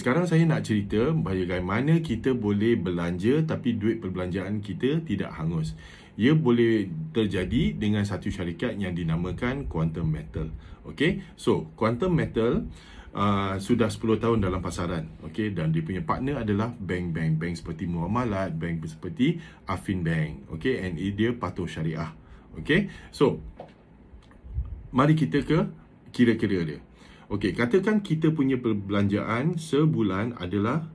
Sekarang saya nak cerita bagaimana kita boleh belanja tapi duit perbelanjaan kita tidak hangus. Ia boleh terjadi dengan satu syarikat yang dinamakan Quantum Metal. Okey, so Quantum Metal sudah 10 tahun dalam pasaran. Okey, dan dia punya partner adalah bank seperti Muamalat, bank seperti Affin Bank. Okey, and dia patuh syariah. Okey, so mari kita ke kira-kira dia. Okey, katakan kita punya perbelanjaan sebulan adalah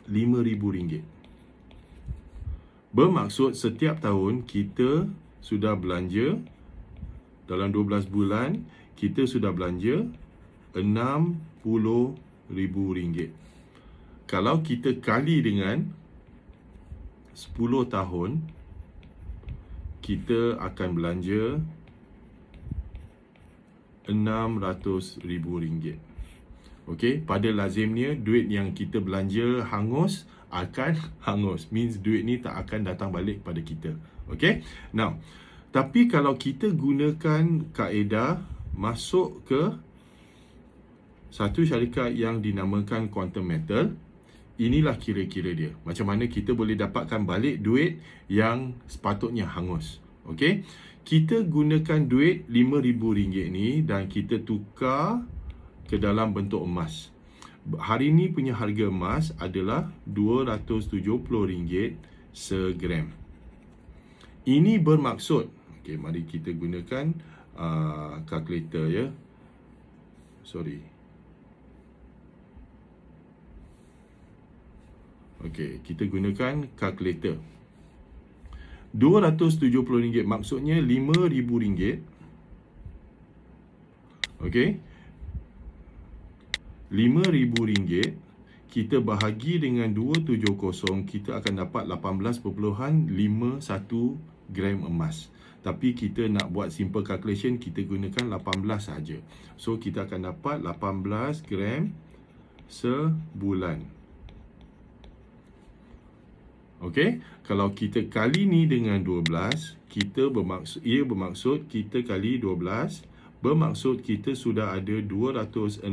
RM5,000. Bermaksud setiap tahun kita sudah belanja dalam 12 bulan, kita sudah belanja RM60,000. Kalau kita kali dengan 10 tahun, kita akan belanja RM600,000. Okey, pada lazimnya duit yang kita belanja hangus akan hangus. Means duit ni tak akan datang balik pada kita. Okey. Now, tapi kalau kita gunakan kaedah masuk ke satu syarikat yang dinamakan Quantum Metal, inilah kira-kira dia. Macam mana kita boleh dapatkan balik duit yang sepatutnya hangus. Okey. Kita gunakan duit RM5,000 ni dan kita tukar ke dalam bentuk emas. Hari ni punya harga emas adalah RM270 segram. Ini bermaksud, okey, mari kita gunakan kalkulator ya. Sorry. Okey, kita gunakan kalkulator. RM270 maksudnya RM5,000. Okey. RM5,000 kita bahagi dengan 270, kita akan dapat 18.51 gram emas. Tapi kita nak buat simple calculation, kita gunakan 18 saja. So kita akan dapat 18 gram sebulan. Okey, kalau kita kali ni dengan 12, ia bermaksud kita kali 12, bermaksud kita sudah ada 216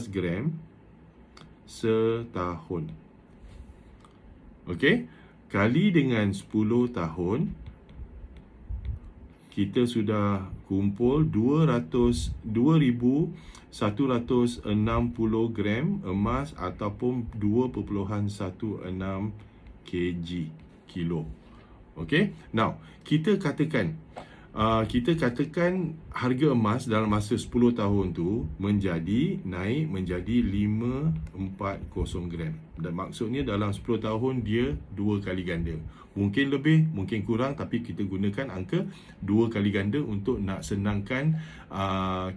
gram setahun. Okey, kali dengan 10 tahun, kita sudah kumpul 2,160 gram emas ataupun 2.16 kilo. Okey. Now, kita katakan harga emas dalam masa 10 tahun tu naik menjadi 540 gram. Dan maksudnya dalam 10 tahun dia 2 kali ganda. Mungkin lebih, mungkin kurang, tapi kita gunakan angka 2 kali ganda untuk nak senangkan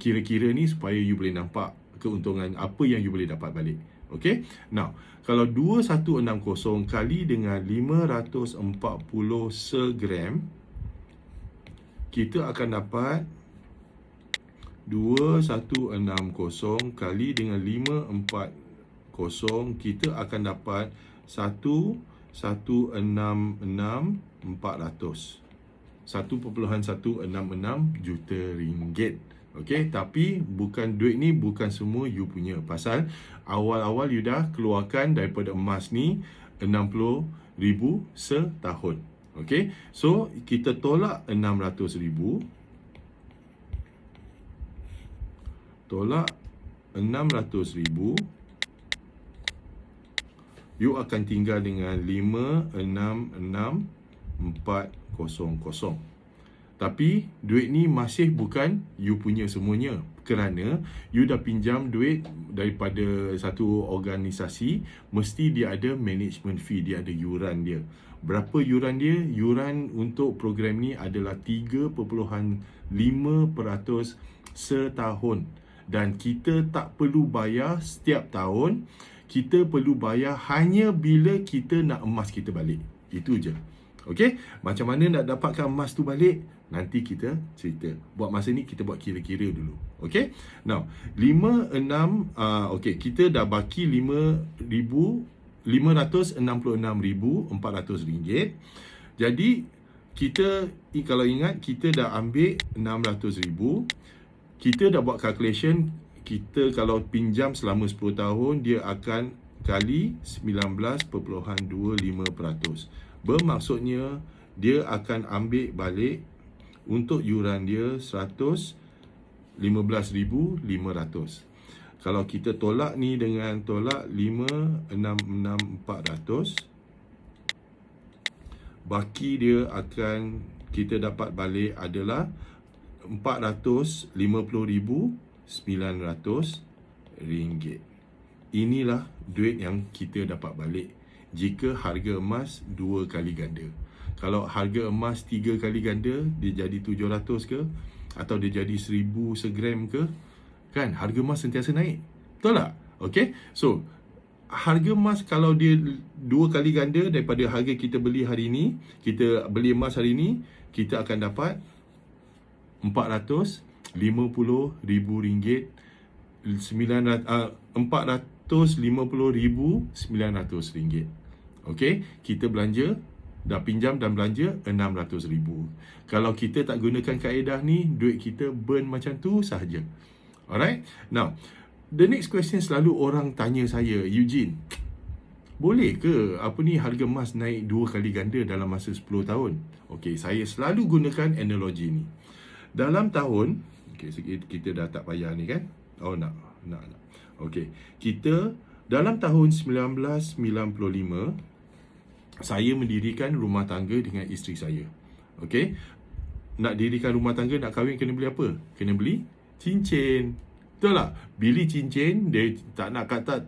kira-kira ni supaya you boleh nampak keuntungan apa yang you boleh dapat balik. Okey. Now, kalau 2160 kali dengan 540 segram, kita akan dapat 2160 kali dengan 540, kita akan dapat 1,166,400. 1.166 juta ringgit. Okey, tapi duit ni bukan semua you punya. Pasal awal-awal you dah keluarkan daripada emas ni 60,000 setahun. Okey, so kita tolak 600,000. Tolak 600,000. You akan tinggal dengan 566,400. Tapi duit ni masih bukan you punya semuanya, kerana you dah pinjam duit daripada satu organisasi, mesti dia ada management fee, dia ada yuran dia. Berapa yuran dia? Yuran untuk program ni adalah 3.5% setahun. Dan kita tak perlu bayar setiap tahun, kita perlu bayar hanya bila kita nak emas kita balik. Itu je. Okey, macam mana nak dapatkan emas tu balik? Nanti kita cerita. Buat masa ni kita buat kira-kira dulu. Okey. Now, 56 kita dah baki 566,400 ringgit. Jadi kita, kalau ingat, kita dah ambil 600,000. Kita dah buat calculation, kita kalau pinjam selama 10 tahun, dia akan kali 19.25%. Bermaksudnya dia akan ambil balik untuk yuran dia 115,500. Kalau kita tolak ni dengan tolak 566,400, baki dia akan kita dapat balik adalah 450,900 ringgit. Inilah duit yang kita dapat balik jika harga emas 2 kali ganda. Kalau harga emas 3 kali ganda, dia jadi 700 ke, atau dia jadi 1000 segram ke, kan harga emas sentiasa naik. Betul tak? Okey. So, harga emas kalau dia 2 kali ganda daripada harga kita beli hari ni, kita beli emas hari ni, kita akan dapat RM450,900 ringgit. Okey, kita belanja, dah pinjam dan belanja 600,000. Kalau kita tak gunakan kaedah ni, duit kita burn macam tu sahaja. Alright. Now, the next question selalu orang tanya saya, Eugene, boleh ke harga emas naik 2 kali ganda dalam masa 10 tahun? Okey, saya selalu gunakan analogi ni. Dalam tahun, kita dah tak payah ni kan? Oh, nak. Okey, kita dalam tahun 1995, saya mendirikan rumah tangga dengan isteri saya. Okey, nak dirikan rumah tangga, nak kahwin, kena beli apa? Kena beli cincin. Betul tak? Beli cincin, dia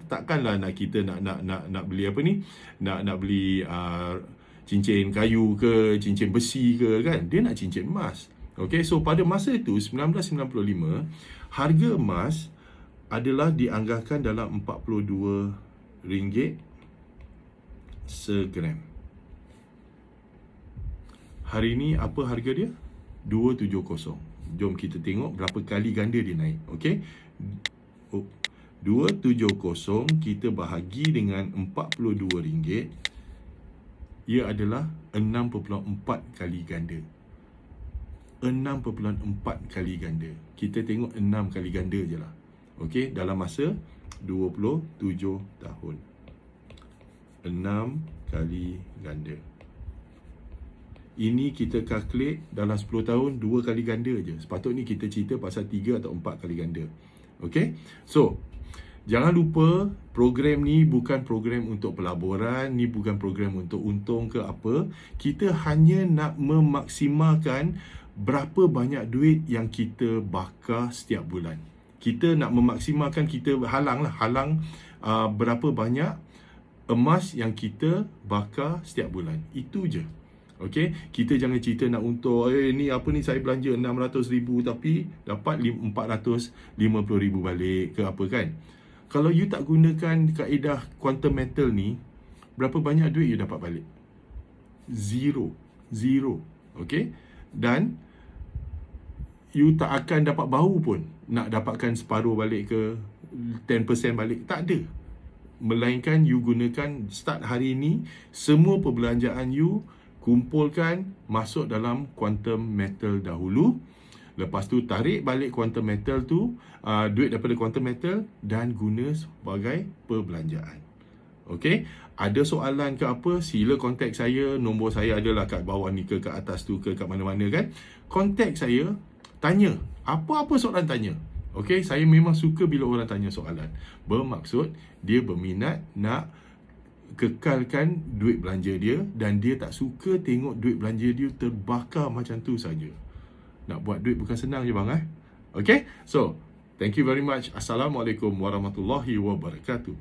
takkanlah nak kita nak beli apa ni? Nak beli cincin kayu ke, cincin besi ke, kan? Dia nak cincin emas. Okey, so pada masa itu 1995, harga emas adalah dianggarkan dalam RM42 segram. Hari ni apa harga dia? 270. Jom kita tengok berapa kali ganda dia naik. Okey. 270 kita bahagi dengan RM42, ia adalah 6.4 kali ganda. 6.4 kali ganda. Kita tengok 6 kali ganda je lah. Okey, dalam masa 27 tahun. 6 kali ganda. Ini kita calculate dalam 10 tahun 2 kali ganda je. Sepatutnya kita cerita pasal 3 atau 4 kali ganda. Okey. So, jangan lupa program ni bukan program untuk pelaburan, ni bukan program untuk untung ke apa. Kita hanya nak memaksimalkan berapa banyak duit yang kita bakar setiap bulan. Kita nak memaksimalkan, kita halang berapa banyak emas yang kita bakar setiap bulan. Itu je. Okey, kita jangan cerita nak untung, ni saya belanja 600,000 tapi dapat 450,000 balik ke apa, kan. Kalau you tak gunakan kaedah quantum metal ni, berapa banyak duit you dapat balik? Zero. Okey, dan you tak akan dapat bau pun nak dapatkan separuh balik ke 10% balik. Tak ada. Melainkan you gunakan, start hari ni, semua perbelanjaan you kumpulkan masuk dalam quantum metal dahulu. Lepas tu tarik balik quantum metal tu, duit daripada quantum metal, dan guna sebagai perbelanjaan. Okey, ada soalan ke apa, sila contact saya. Nombor saya adalah kat bawah ni ke kat atas tu ke kat mana-mana, kan. Contact saya, tanya apa-apa soalan, tanya. Okey, saya memang suka bila orang tanya soalan. Bermaksud dia berminat nak kekalkan duit belanja dia, dan dia tak suka tengok duit belanja dia terbakar macam tu saja. Nak buat duit bukan senang je, bang. Okay, so thank you very much. Assalamualaikum warahmatullahi wabarakatuh.